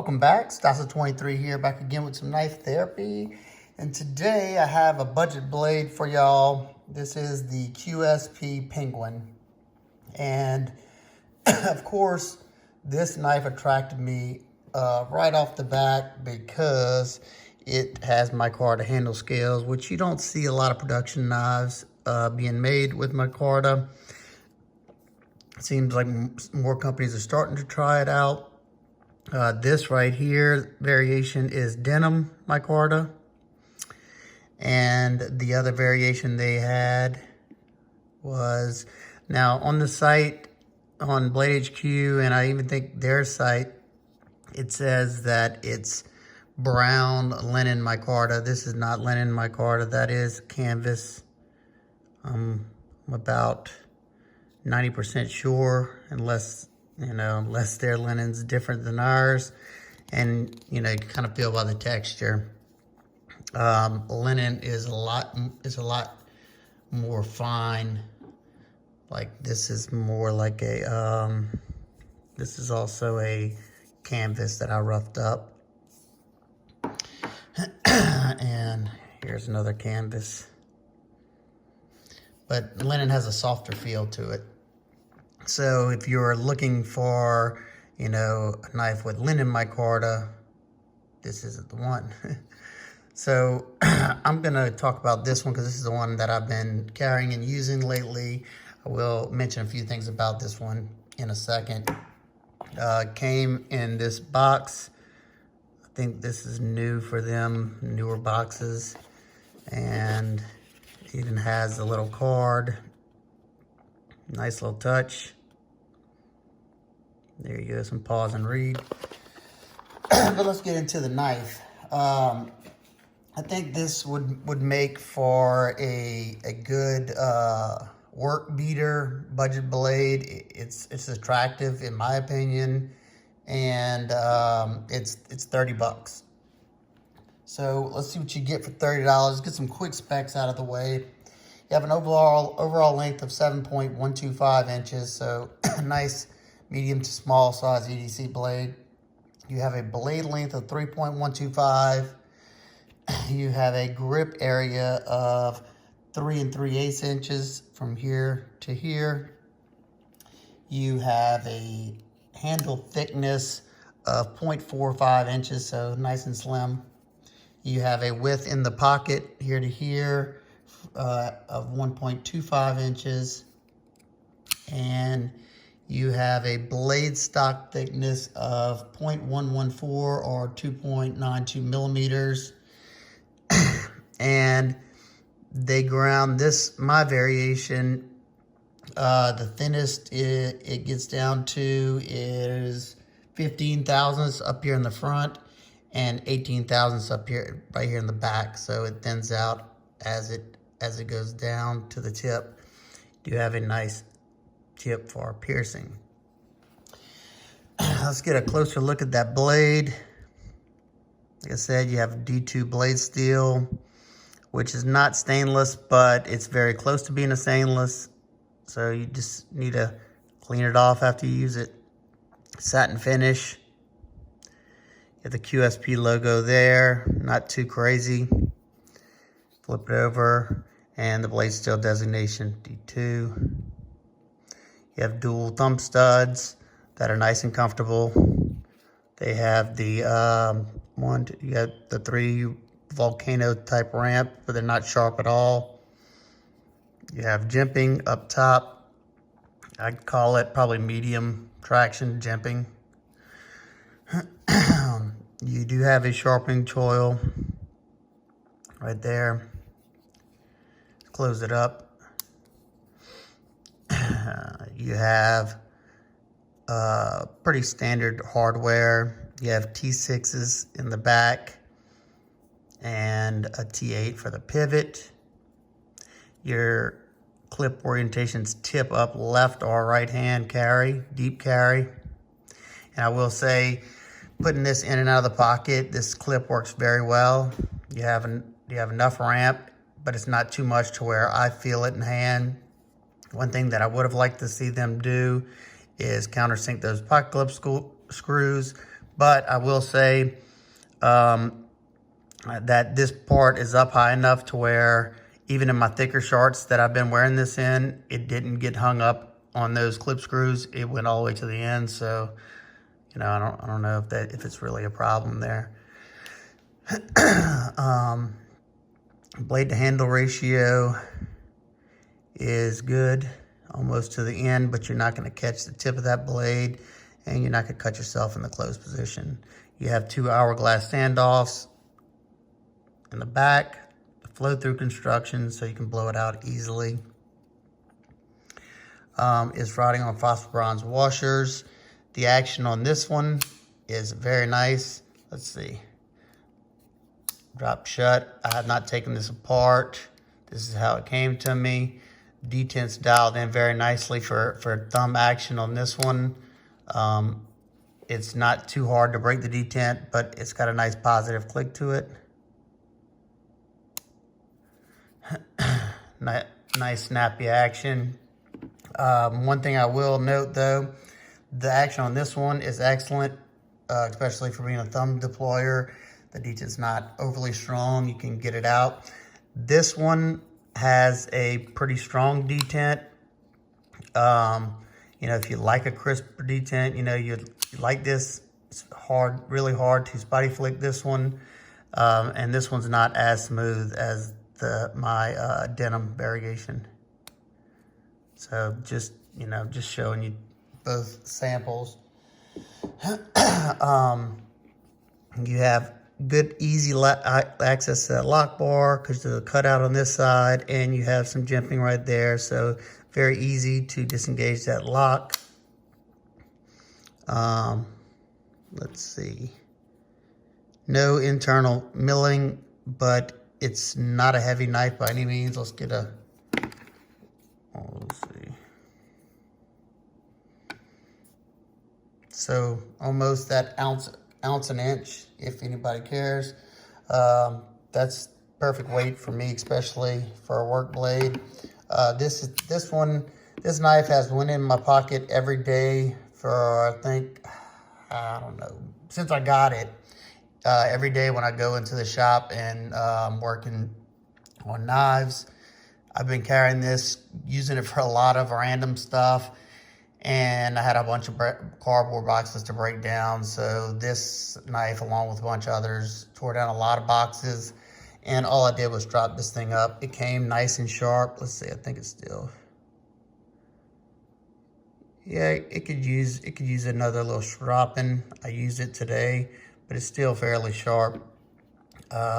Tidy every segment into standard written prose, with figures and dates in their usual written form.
Welcome back, Stasa23 here, back again with some knife therapy. And today I have a budget blade for y'all. This is the QSP Penguin. And of course, this knife attracted me right off the bat because it has micarta handle scales, which you don't see a lot of production knives being made with micarta. It seems like more companies are starting to try it out. This right here variation is denim micarta, and the other variation they had was, now on the site on Blade HQ, and I even think their site, it says that it's brown linen micarta. This is not linen micarta, that is canvas. I'm about 90% sure, unless their linen's different than ours. And, you can kind of feel by the texture. Linen is a lot more fine. Like this is more like a, this is also a canvas that I roughed up. And here's another canvas. But linen has a softer feel to it. So if you're looking for, a knife with linen micarta, this isn't the one. So I'm gonna talk about this one because this is the one that I've been carrying and using lately. I will mention a few things about this one in a second. Came in this box. I think this is new for them, newer boxes. And it even has a little card. Nice little touch. There you go, some pause and read. But let's get into the knife. I think this would make for a good work beater budget blade. It's attractive in my opinion, and it's 30 bucks. So let's see what you get for $30. Get some quick specs out of the way. You have an overall length of 7.125 inches, so nice medium to small size EDC blade. You have a blade length of 3.125. You have a grip area of 3 3/8 inches from here to here. You have a handle thickness of 0.45 inches, so nice and slim. You have a width in the pocket here to here of 1.25 inches, and you have a blade stock thickness of 0.114 or 2.92 millimeters. And they ground this, my variation, the thinnest it gets down to is 15 thousandths up here in the front and 18 thousandths up here, right here in the back. So it thins out as it goes down to the tip. You have a nice tip for piercing. Let's get a closer look at that blade. Like I said, you have D2 blade steel, which is not stainless, but it's very close to being a stainless. So you just need to clean it off after you use it. Satin finish. You have the QSP logo there, not too crazy. Flip it over, and the blade steel designation, D2. You have dual thumb studs that are nice and comfortable. They have the you got the 3 volcano type ramp, but they're not sharp at all. You have jimping up top. I'd call it probably medium traction jimping. You do have a sharpening choil right there. Close it up. You have pretty standard hardware. You have T6s in the back and a T8 for the pivot. Your clip orientations tip up left or right hand carry, deep carry. And I will say, putting this in and out of the pocket, this clip works very well. You have enough ramp, but it's not too much to where I feel it in hand. One thing that I would have liked to see them do is countersink those pocket clip screws, But I will say that this part is up high enough to where even in my thicker shorts that I've been wearing this in, it didn't get hung up on those clip screws. It went all the way to the end. So, you know, I don't know if it's really a problem there. Blade to handle ratio is good, almost to the end, but you're not going to catch the tip of that blade, and you're not going to cut yourself in the closed position. You have 2 hourglass standoffs in the back, the flow-through construction, so you can blow it out easily. It's riding on phosphor bronze washers. The action on this one is very nice. Let's see. Drop shut. I have not taken this apart. This is how it came to me. Detent's dialed in very nicely for thumb action on this one. It's not too hard to break the detent, but it's got a nice positive click to it. Nice snappy action. One thing I will note though, the action on this one is excellent, especially for being a thumb deployer. The detent's not overly strong. You can get it out. This one has a pretty strong detent. You know, if you like a crisper detent, you know, you like this. It's hard, really hard to spotty flick this one. And this one's not as smooth as my denim variation. So just, you know, just showing you both samples. You have good, easy access to that lock bar because there's a cutout on this side, and you have some jimping right there. So very easy to disengage that lock. Let's see. No internal milling, but it's not a heavy knife by any means. Let's get a, let's see. So almost that ounce an inch, if anybody cares. That's perfect weight for me, especially for a work blade. This knife has went in my pocket every day for, I think, I don't know, since I got it. Every day when I go into the shop and working on knives, I've been carrying this, using it for a lot of random stuff. And I had a bunch of cardboard boxes to break down. So this knife, along with a bunch of others, tore down a lot of boxes. And all I did was drop this thing up. It came nice and sharp. Let's see, I think it's still, yeah, it could use another little stropping. I used it today, but it's still fairly sharp.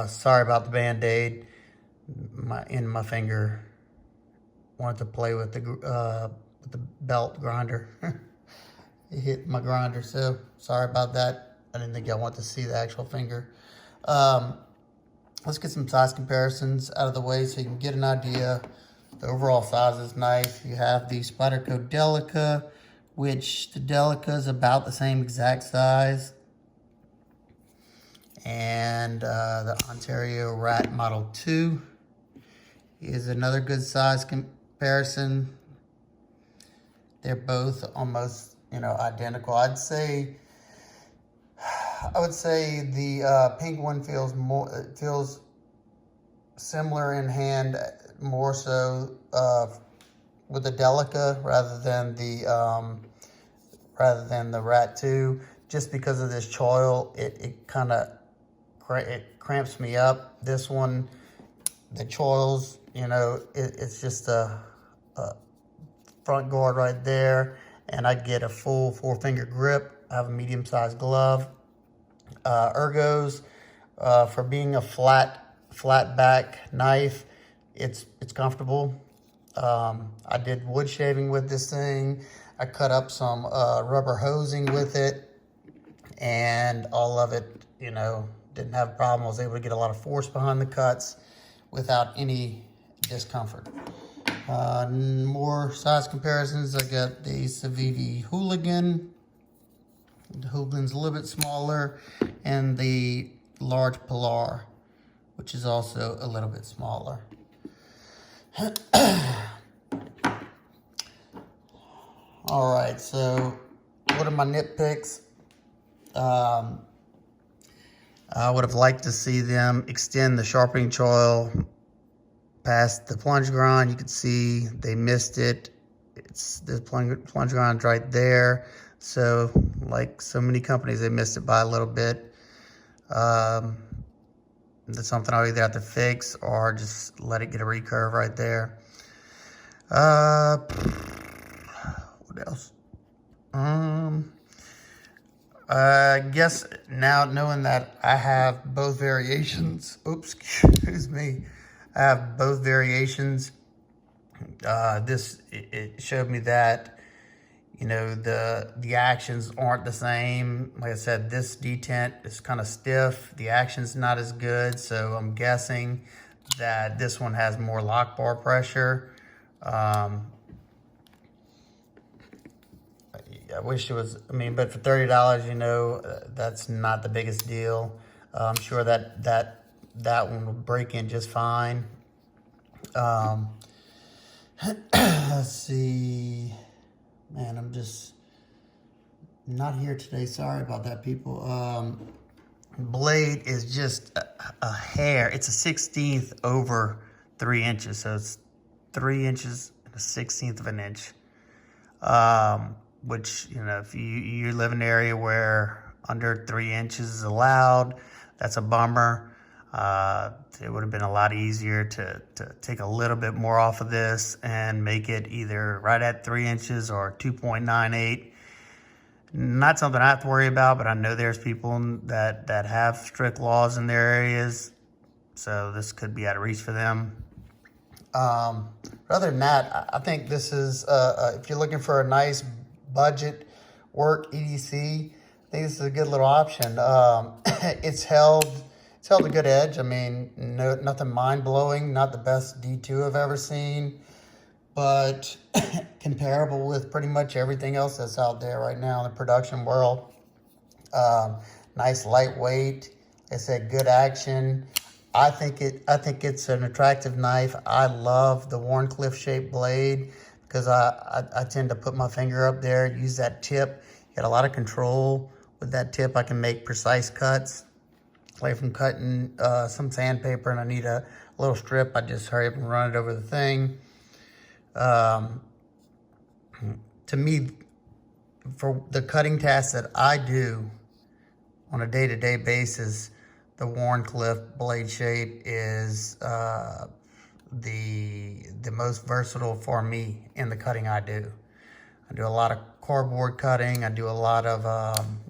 Sorry about the Band-Aid. In my finger. Wanted to play with the belt grinder. It hit my grinder, so sorry about that. I didn't think y'all want to see the actual finger. Let's get some size comparisons out of the way so you can get an idea. The overall size of this knife. You have the Spyderco Delica, which the Delica is about the same exact size. And the Ontario Rat Model 2 is another good size comparison. They're both almost, you know, identical. I would say the pink one feels similar in hand, more so with the Delica rather than the Rat 2, just because of this choil. It kind of cramps me up. This one, the choils, you know, it's just a front guard right there, and I get a full 4-finger grip. I have a medium-sized glove. Ergos, for being a flat back knife, it's comfortable. I did wood shaving with this thing. I cut up some rubber hosing with it, and all of it, you know, didn't have a problem. I was able to get a lot of force behind the cuts without any discomfort. More size comparisons. I got the Civivi Hooligan. The Hooligan's a little bit smaller, and the large Pilar, which is also a little bit smaller. All right, so what are my nitpicks? I would have liked to see them extend the sharpening choil past the plunge grind. You can see they missed it. It's the plunge grind's right there. So like so many companies, they missed it by a little bit. That's something I'll either have to fix or just let it get a recurve right there. What else? I guess now knowing that I have both variations, oops, excuse me, I have both variations. It showed me that, you know, the actions aren't the same. Like I said, this detent is kind of stiff. The action's not as good, so I'm guessing that this one has more lock bar pressure. I wish it was, I mean, but for $30, you know, that's not the biggest deal. I'm sure that one will break in just fine. Let's see. Man, I'm just not here today. Sorry about that, people. Blade is just a hair. It's a 1/16 over 3 inches. So it's 3 inches and a 1/16 of an inch. Which, you know, if you live in an area where under 3 inches is allowed, that's a bummer. It would have been a lot easier to take a little bit more off of this and make it either right at 3 inches or 2.98. Not something I have to worry about, but I know there's people that have strict laws in their areas, so this could be out of reach for them. Other than that, I think this is, if you're looking for a nice budget work EDC, I think this is a good little option. It's held a good edge. I mean, nothing mind-blowing, not the best D2 I've ever seen, but comparable with pretty much everything else that's out there right now in the production world. Nice lightweight. Like I said, good action. I think it's an attractive knife. I love the Wharncliffe shaped blade because I tend to put my finger up there, use that tip. Get a lot of control with that tip. I can make precise cuts. Like from cutting some sandpaper and I need a little strip, I just hurry up and run it over the thing. To me, for the cutting tasks that I do on a day-to-day basis, the Wharncliffe blade shape is the most versatile for me in the cutting I do. I do a lot of cardboard cutting. I do a lot of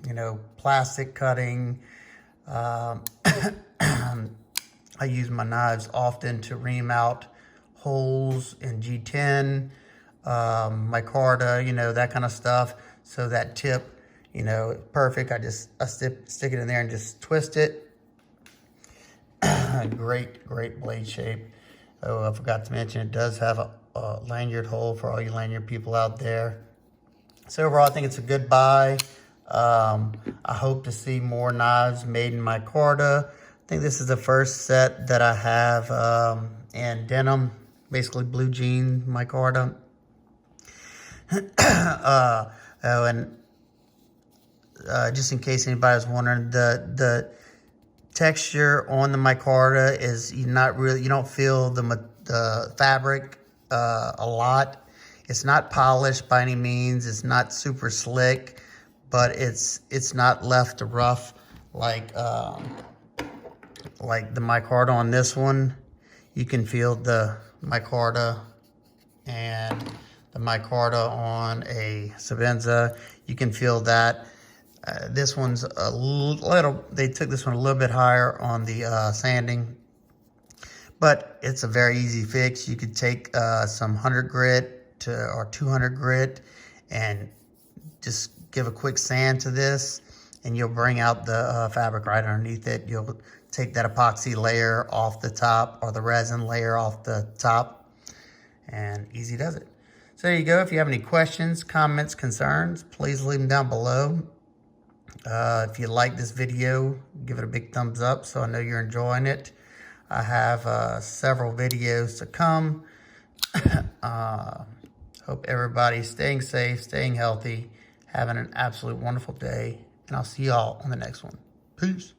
you know, plastic cutting. I use my knives often to ream out holes in G10, micarta, you know, that kind of stuff. So that tip, you know, perfect. I stick it in there and just twist it. Great blade shape. Oh, I forgot to mention it does have a lanyard hole for all you lanyard people out there. So overall, I think it's a good buy. I hope to see more knives made in micarta. I think this is the first set that I have in denim, basically blue jean micarta. Just in case anybody was wondering, the texture on the micarta is you don't feel the fabric a lot. It's not polished by any means. It's not super slick, but it's not left rough like the micarta on this one. You can feel the micarta and the micarta on a Savenza. You can feel that. This one's a little, they took this one a little bit higher on the sanding, but it's a very easy fix. You could take some 100 grit or 200 grit and just give a quick sand to this and you'll bring out the fabric right underneath it. You'll take that epoxy layer off the top or the resin layer off the top, and easy does it. So there you go. If you have any questions, comments, concerns, please leave them down below. If you like this video, give it a big thumbs up so I know you're enjoying it. I have several videos to come. Hope everybody's staying safe, staying healthy, having an absolute wonderful day, and I'll see y'all on the next one. Peace.